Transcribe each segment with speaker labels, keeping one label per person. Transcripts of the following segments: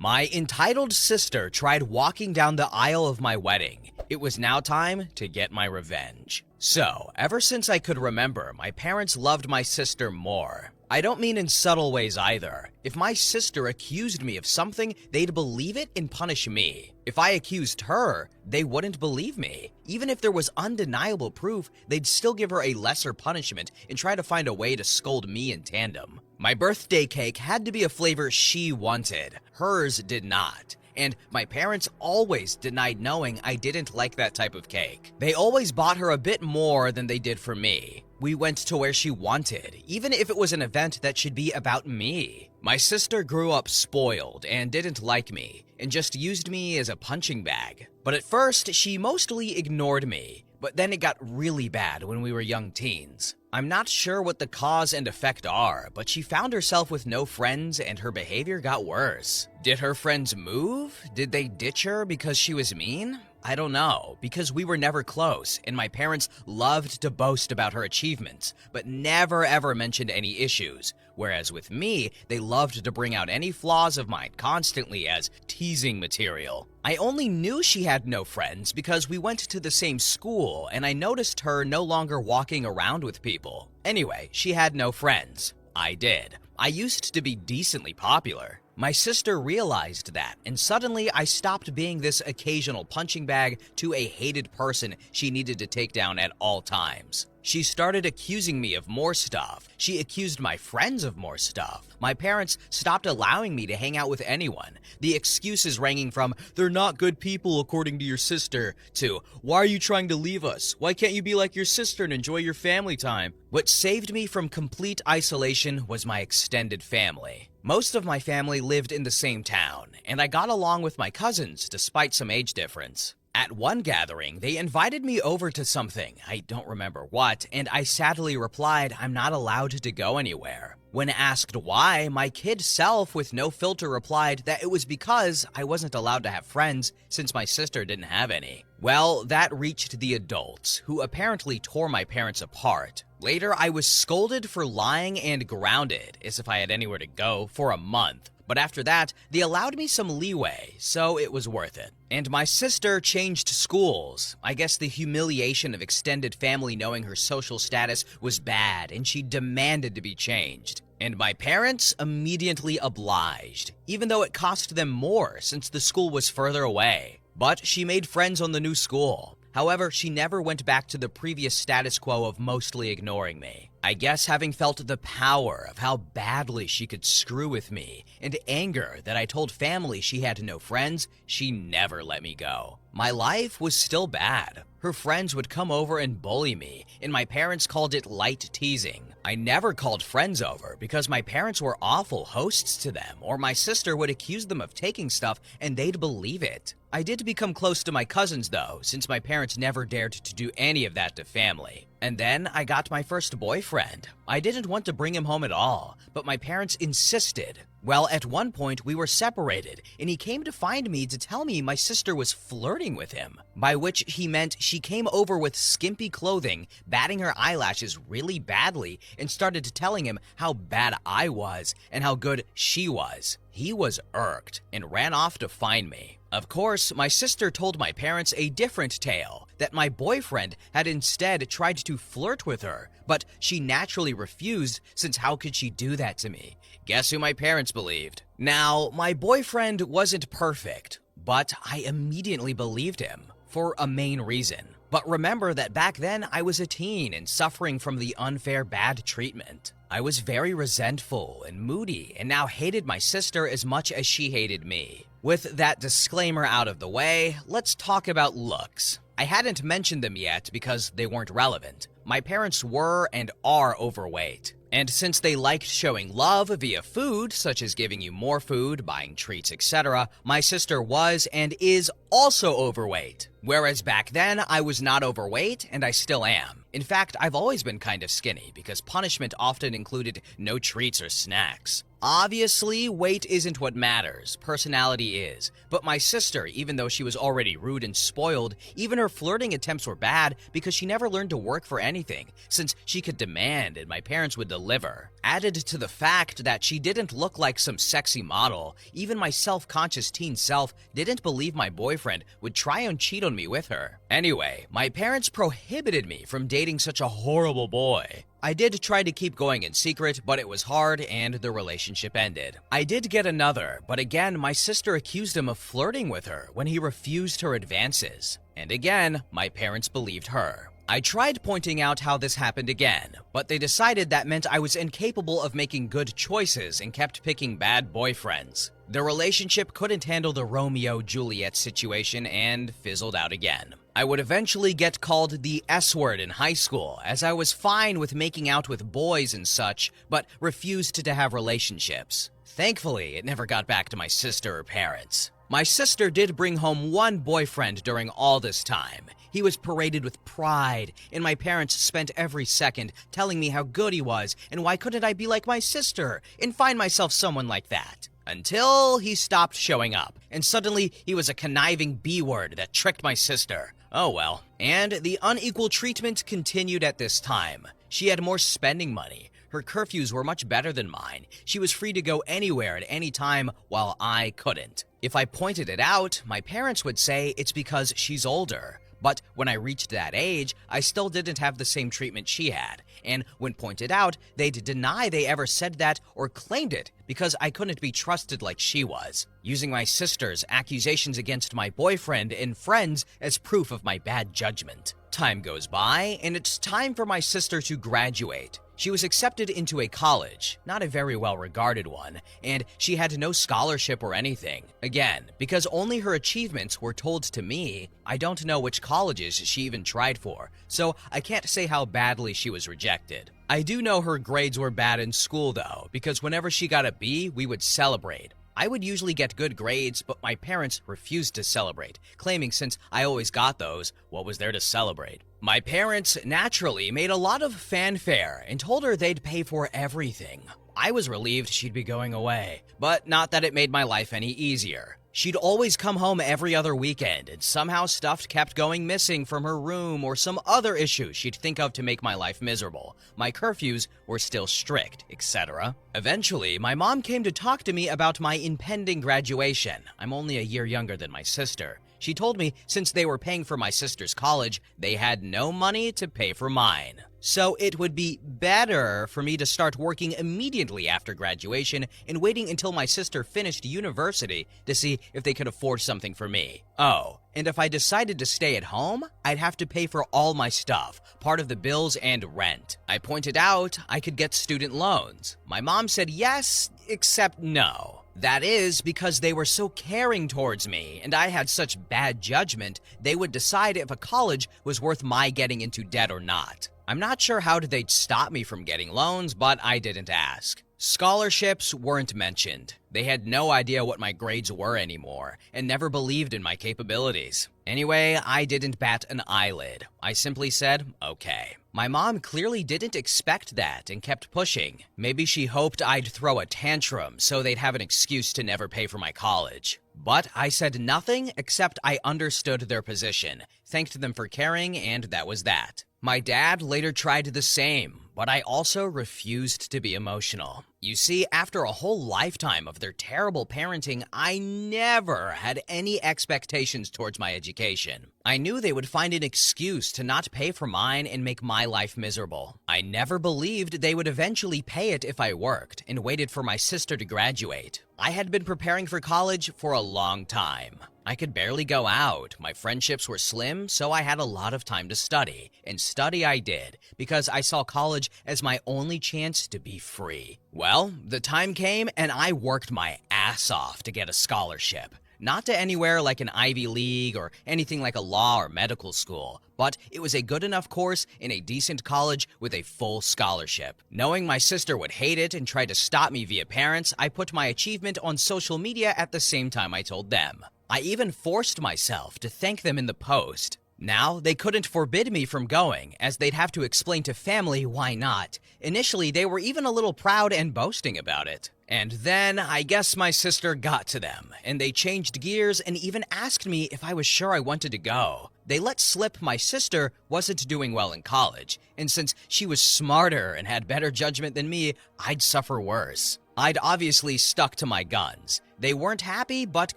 Speaker 1: My entitled sister tried walking down the aisle of my wedding. It was now time to get my revenge. So, ever since I could remember, my parents loved my sister more. I don't mean in subtle ways either. If my sister accused me of something, they'd believe it and punish me. If I accused her, they wouldn't believe me. Even if there was undeniable proof, they'd still give her a lesser punishment and try to find a way to scold me in tandem. My birthday cake had to be a flavor she wanted. Hers did not. And my parents always denied knowing I didn't like that type of cake. They always bought her a bit more than they did for me. We went to where she wanted, even if it was an event that should be about me. My sister grew up spoiled and didn't like me, and just used me as a punching bag. But at first, she mostly ignored me. But then it got really bad when we were young teens. I'm not sure what the cause and effect are, but she found herself with no friends and her behavior got worse. Did her friends move? Did they ditch her because she was mean? I don't know, because we were never close, and my parents loved to boast about her achievements, but never ever mentioned any issues. Whereas with me, they loved to bring out any flaws of mine constantly as teasing material. I only knew she had no friends because we went to the same school and I noticed her no longer walking around with people. Anyway, she had no friends. I did. I used to be decently popular. My sister realized that, and suddenly I stopped being this occasional punching bag to a hated person she needed to take down at all times. She started accusing me of more stuff. She accused my friends of more stuff. My parents stopped allowing me to hang out with anyone. The excuses ranging from, "They're not good people according to your sister," to, "Why are you trying to leave us? Why can't you be like your sister and enjoy your family time?" What saved me from complete isolation was my extended family. Most of my family lived in the same town, and I got along with my cousins despite some age difference. At one gathering, they invited me over to something, I don't remember what, and I sadly replied I'm not allowed to go anywhere. When asked why, my kid self with no filter replied that it was because I wasn't allowed to have friends since my sister didn't have any. Well, that reached the adults, who apparently tore my parents apart. Later, I was scolded for lying and grounded, as if I had anywhere to go, for a month. But after that, they allowed me some leeway, so it was worth it. And my sister changed schools. I guess the humiliation of extended family knowing her social status was bad, and she demanded to be changed. And my parents immediately obliged, even though it cost them more since the school was further away. But she made friends on the new school. However, she never went back to the previous status quo of mostly ignoring me. I guess having felt the power of how badly she could screw with me, and anger that I told family she had no friends, she never let me go. My life was still bad. Her friends would come over and bully me, and my parents called it light teasing. I never called friends over because my parents were awful hosts to them, or my sister would accuse them of taking stuff and they'd believe it. I did become close to my cousins though, since my parents never dared to do any of that to family. And then I got my first boyfriend. I didn't want to bring him home at all, but my parents insisted. Well, at one point we were separated, and he came to find me to tell me my sister was flirting with him, by which he meant she came over with skimpy clothing, batting her eyelashes really badly, and started telling him how bad I was and how good she was. He was irked and ran off to find me. Of course, my sister told my parents a different tale, that my boyfriend had instead tried to flirt with her, but she naturally refused since how could she do that to me? Guess who my parents believed? Now, my boyfriend wasn't perfect, but I immediately believed him for a main reason. But remember that back then I was a teen and suffering from the unfair bad treatment. I was very resentful and moody and now hated my sister as much as she hated me. With that disclaimer out of the way, let's talk about looks. I hadn't mentioned them yet because they weren't relevant. My parents were and are overweight. And since they liked showing love via food, such as giving you more food, buying treats, etc., my sister was and is also overweight. Whereas back then, I was not overweight, and I still am. In fact, I've always been kind of skinny because punishment often included no treats or snacks. Obviously, weight isn't what matters, personality is. But my sister, even though she was already rude and spoiled, even her flirting attempts were bad because she never learned to work for anything, since she could demand and my parents would deliver. Added to the fact that she didn't look like some sexy model, even my self-conscious teen self didn't believe my boyfriend would try and cheat on me with her. Anyway, my parents prohibited me from dating such a horrible boy. I did try to keep going in secret, but it was hard and the relationship ended. I did get another, but again, my sister accused him of flirting with her when he refused her advances. And again, my parents believed her. I tried pointing out how this happened again, but they decided that meant I was incapable of making good choices and kept picking bad boyfriends. The relationship couldn't handle the Romeo-Juliet situation and fizzled out again. I would eventually get called the S-word in high school, as I was fine with making out with boys and such, but refused to have relationships. Thankfully, it never got back to my sister or parents. My sister did bring home one boyfriend during all this time. He was paraded with pride, and my parents spent every second telling me how good he was and why couldn't I be like my sister and find myself someone like that. Until he stopped showing up, and suddenly he was a conniving B-word that tricked my sister. Oh well. And the unequal treatment continued at this time. She had more spending money. Her curfews were much better than mine. She was free to go anywhere at any time while I couldn't. If I pointed it out, my parents would say it's because she's older. But when I reached that age, I still didn't have the same treatment she had. And when pointed out, they'd deny they ever said that or claimed it because I couldn't be trusted like she was, using my sister's accusations against my boyfriend and friends as proof of my bad judgment. Time goes by, and it's time for my sister to graduate. She was accepted into a college, not a very well-regarded one, and she had no scholarship or anything. Again, because only her achievements were told to me, I don't know which colleges she even tried for, so I can't say how badly she was rejected. I do know her grades were bad in school though, because whenever she got a B, we would celebrate. I would usually get good grades, but my parents refused to celebrate, claiming since I always got those, what was there to celebrate? My parents naturally made a lot of fanfare and told her they'd pay for everything. I was relieved she'd be going away, but not that it made my life any easier. She'd always come home every other weekend, and somehow stuff kept going missing from her room or some other issue she'd think of to make my life miserable. My curfews were still strict, etc. Eventually, my mom came to talk to me about my impending graduation. I'm only a year younger than my sister. She told me since they were paying for my sister's college, they had no money to pay for mine. So it would be better for me to start working immediately after graduation and waiting until my sister finished university to see if they could afford something for me. Oh, and if I decided to stay at home, I'd have to pay for all my stuff, part of the bills and rent. I pointed out I could get student loans. My mom said yes, except no. That is because they were so caring towards me and I had such bad judgment, they would decide if a college was worth my getting into debt or not. I'm not sure how they'd stop me from getting loans, but I didn't ask. Scholarships weren't mentioned. They had no idea what my grades were anymore and never believed in my capabilities. Anyway, I didn't bat an eyelid. I simply said, okay. My mom clearly didn't expect that and kept pushing. Maybe she hoped I'd throw a tantrum so they'd have an excuse to never pay for my college. But I said nothing except I understood their position, thanked them for caring, and that was that. My dad later tried the same, but I also refused to be emotional. You see, after a whole lifetime of their terrible parenting, I never had any expectations towards my education. I knew they would find an excuse to not pay for mine and make my life miserable. I never believed they would eventually pay it if I worked and waited for my sister to graduate. I had been preparing for college for a long time. I could barely go out, my friendships were slim, so I had a lot of time to study. And study I did, because I saw college as my only chance to be free. Well, the time came and I worked my ass off to get a scholarship. Not to anywhere like an Ivy League or anything like a law or medical school, but it was a good enough course in a decent college with a full scholarship. Knowing my sister would hate it and try to stop me via parents, I put my achievement on social media at the same time I told them. I even forced myself to thank them in the post. Now, they couldn't forbid me from going, as they'd have to explain to family why not. Initially, they were even a little proud and boasting about it. And then, I guess my sister got to them, and they changed gears and even asked me if I was sure I wanted to go. They let slip my sister wasn't doing well in college, and since she was smarter and had better judgment than me, I'd suffer worse. I'd obviously stuck to my guns. They weren't happy, but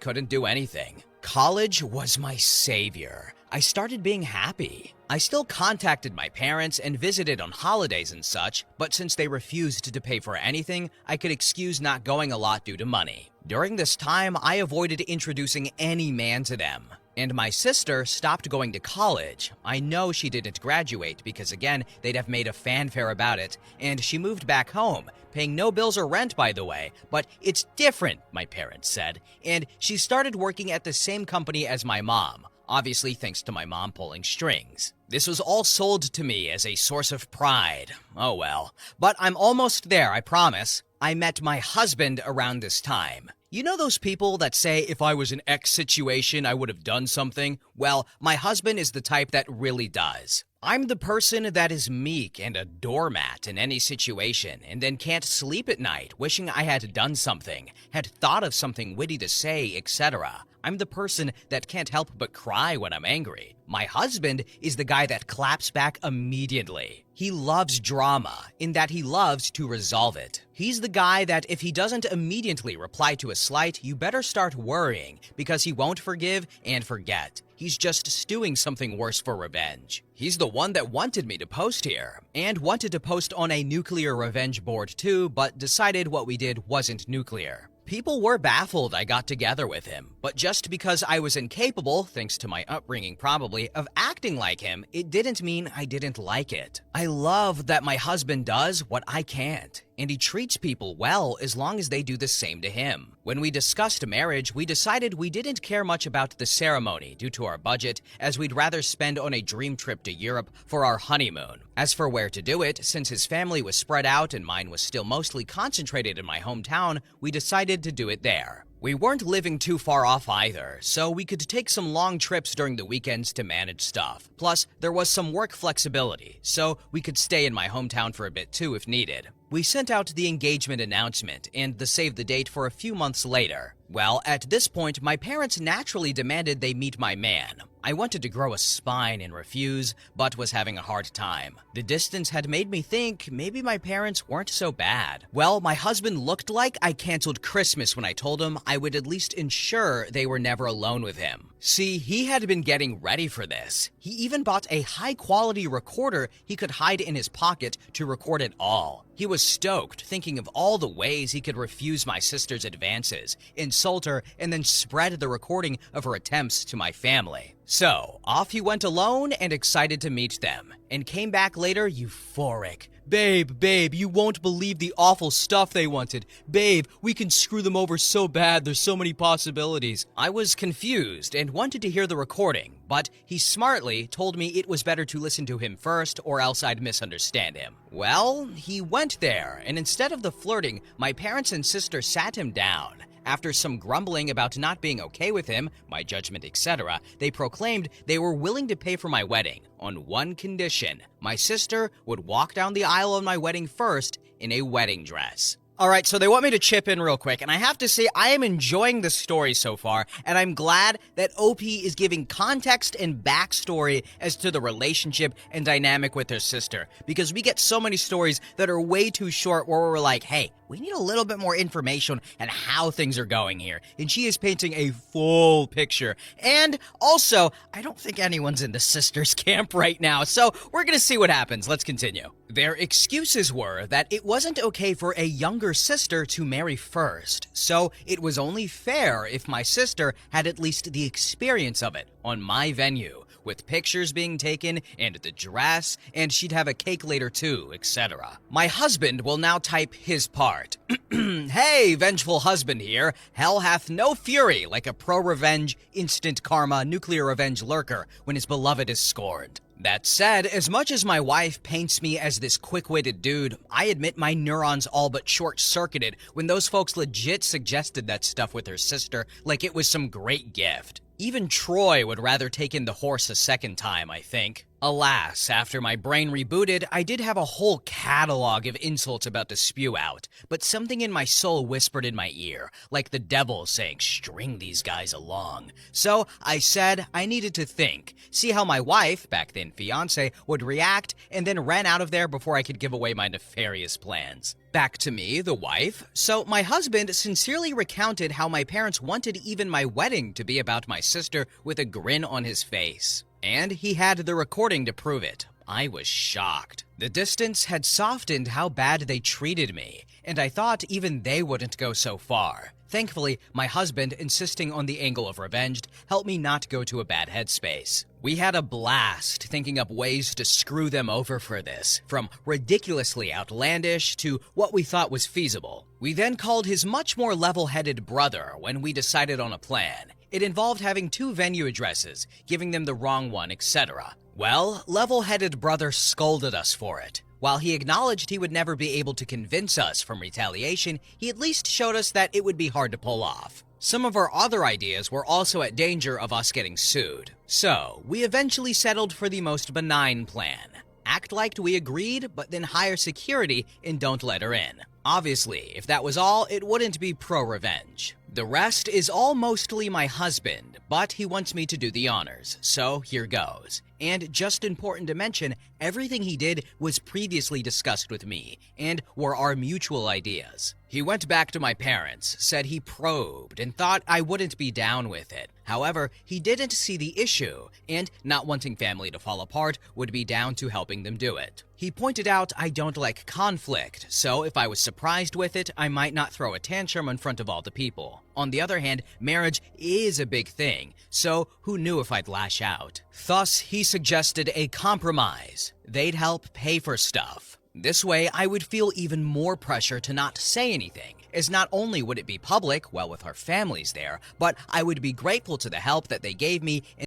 Speaker 1: couldn't do anything. College was my savior. I started being happy. I still contacted my parents and visited on holidays and such, but since they refused to pay for anything, I could excuse not going a lot due to money. During this time, I avoided introducing any man to them. And my sister stopped going to college. I know she didn't graduate because, again, they'd have made a fanfare about it, and she moved back home, paying no bills or rent, by the way. But it's different, my parents said, and she started working at the same company as my mom, obviously thanks to my mom pulling strings. This was all sold to me as a source of pride. Oh well. But I'm almost there, I promise. I met my husband around this time. You know those people that say if I was in X situation, I would have done something? Well, my husband is the type that really does. I'm the person that is meek and a doormat in any situation and then can't sleep at night wishing I had done something, had thought of something witty to say, etc. I'm the person that can't help but cry when I'm angry. My husband is the guy that claps back immediately. He loves drama in that he loves to resolve it. He's the guy that if he doesn't immediately reply to a slight, you better start worrying because he won't forgive and forget. He's just stewing something worse for revenge. He's the one that wanted me to post here and wanted to post on a nuclear revenge board too, but decided what we did wasn't nuclear. People were baffled I got together with him, but just because I was incapable, thanks to my upbringing probably, of acting like him, it didn't mean I didn't like it. I love that my husband does what I can't, and he treats people well as long as they do the same to him. When we discussed marriage, we decided we didn't care much about the ceremony due to our budget, as we'd rather spend on a dream trip to Europe for our honeymoon. As for where to do it, since his family was spread out and mine was still mostly concentrated in my hometown, we decided to do it there. We weren't living too far off either, so we could take some long trips during the weekends to manage stuff. Plus, there was some work flexibility, so we could stay in my hometown for a bit too if needed. We sent out the engagement announcement and the save the date for a few months later. Well, at this point, my parents naturally demanded they meet my man. I wanted to grow a spine and refuse, but was having a hard time. The distance had made me think maybe my parents weren't so bad. Well, my husband looked like I canceled Christmas when I told him I would at least ensure they were never alone with him. See, he had been getting ready for this. He even bought a high-quality recorder he could hide in his pocket to record it all. He was stoked, thinking of all the ways he could refuse my sister's advances, insult her, and then spread the recording of her attempts to my family. So, off he went alone and excited to meet them, and came back later euphoric. Babe, you won't believe the awful stuff they wanted. Babe, we can screw them over so bad, there's so many possibilities. I was confused and wanted to hear the recording, but he smartly told me it was better to listen to him first or else I'd misunderstand him. Well, he went there, and instead of the flirting, my parents and sister sat him down. After some grumbling about not being okay with him, my judgment, etc., they proclaimed they were willing to pay for my wedding, on one condition. My sister would walk down the aisle on my wedding first in a wedding dress. Alright, so they want me to chip in real quick, and I have to say I am enjoying the story so far, and I'm glad that OP is giving context and backstory as to the relationship and dynamic with her sister, because we get so many stories that are way too short where we're like, hey, we need a little bit more information on how things are going here, and she is painting a full picture. And also, I don't think anyone's in the sisters camp right now, so we're gonna see what happens. Let's continue. Their excuses were that it wasn't okay for a younger sister to marry first, so it was only fair if my sister had at least the experience of it on my venue, with pictures being taken, and the dress, and she'd have a cake later too, etc. My husband will now type his part. Hey, vengeful husband here. Hell hath no fury like a pro-revenge, instant karma, nuclear revenge lurker when his beloved is scorned. That said, as much as my wife paints me as this quick-witted dude, I admit my neurons all but short-circuited when those folks legit suggested that stuff with her sister like it was some great gift. Even Troy would rather take in the horse a second time, I think. Alas, after my brain rebooted, I did have a whole catalog of insults about to spew out, but something in my soul whispered in my ear, like the devil saying, string these guys along. So I said I needed to think, see how my wife, back then fiance, would react, and then ran out of there before I could give away my nefarious plans. Back to me, the wife. So my husband sincerely recounted how my parents wanted even my wedding to be about my sister with a grin on his face. And he had the recording to prove it. I was shocked. The distance had softened how bad they treated me, and I thought even they wouldn't go so far. Thankfully, my husband, insisting on the angle of revenge, helped me not go to a bad headspace. We had a blast thinking up ways to screw them over for this, from ridiculously outlandish to what we thought was feasible. We then called his much more level-headed brother when we decided on a plan. It involved having 2 venue addresses, giving them the wrong one, etc. Well, level-headed brother scolded us for it. While he acknowledged he would never be able to convince us from retaliation, he at least showed us that it would be hard to pull off. Some of our other ideas were also at danger of us getting sued. So, we eventually settled for the most benign plan. Act like we agreed, but then hire security and don't let her in. Obviously, if that was all, it wouldn't be pro-revenge. The rest is all mostly my husband, but he wants me to do the honors, so here goes. And just important to mention, everything he did was previously discussed with me, and were our mutual ideas. He went back to my parents, said he probed, and thought I wouldn't be down with it. However, he didn't see the issue, and not wanting family to fall apart, would be down to helping them do it. He pointed out I don't like conflict, so if I was surprised with it, I might not throw a tantrum in front of all the people. On the other hand, marriage is a big thing, so who knew if I'd lash out? Thus, he suggested a compromise. They'd help pay for stuff. This way, I would feel even more pressure to not say anything, as not only would it be public, well with our families there, but I would be grateful to the help that they gave me